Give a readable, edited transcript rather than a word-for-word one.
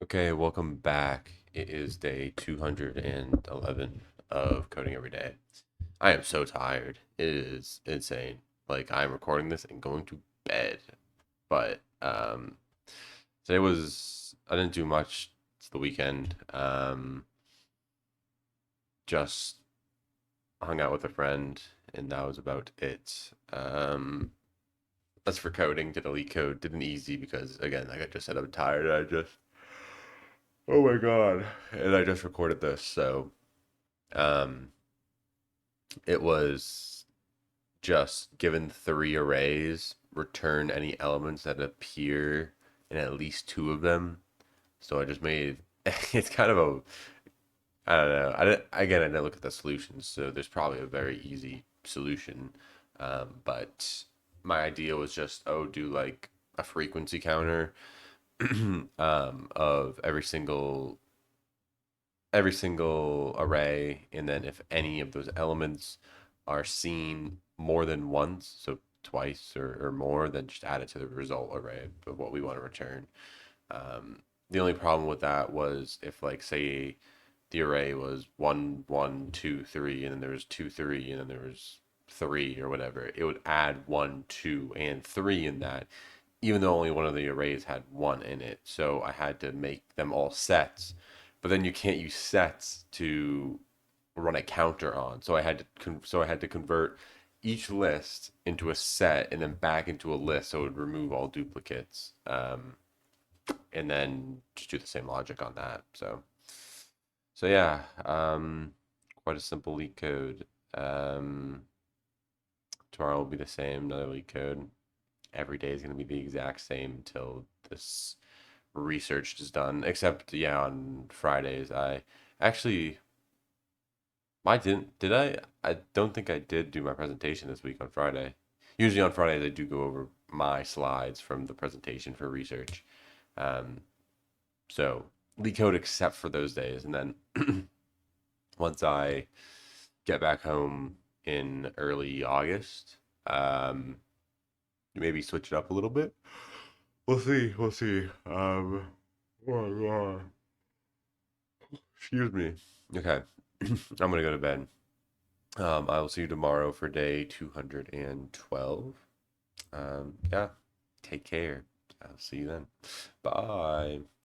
Okay, welcome back. It is day 211 of coding every day. I am so tired. It is insane. Like I'm recording this and going to bed. But today was I didn't do much. It's the weekend. Just hung out with a friend and that was about it. As for coding, did elite code, did an easy because again, like I just said, I'm tired. Oh my God. And I just recorded this, so um it was just given three arrays, return any elements that appear in at least two of them. So I just made it's kind of a I don't know. I didn't look at the solutions, so there's probably a very easy solution. But my idea was just do like a frequency counter of every single array, and then if any of those elements are seen more than once, so twice or more, then just add it to the result array of what we want to return. The only problem with that was if, like, say the array was 1 1 2 3, and then there was 2 3, and then there was three or whatever, it would add 1 2 and 3 in that, even though only one of the arrays had one in it. So I had to make them all sets, but then you can't use sets to run a counter on. So I had to convert each list into a set and then back into a list, so it would remove all duplicates, and then just do the same logic on that. So yeah, quite a simple leak code. Um, Tomorrow will be the same, another leak code. Every day is going to be the exact same until this research is done. Except, yeah, on Fridays, I actually, I didn't, did I? I don't think I did do my presentation this week on Friday. Usually on Fridays, I do go over my slides from the presentation for research. Um, so leak code except for those days. And then once I get back home in early August, um, maybe switch it up a little bit. We'll see. We'll see. Oh my God. Excuse me. Okay. I'm gonna go to bed. I will see you tomorrow for day 212. Yeah. Take care. I'll see you then. Bye.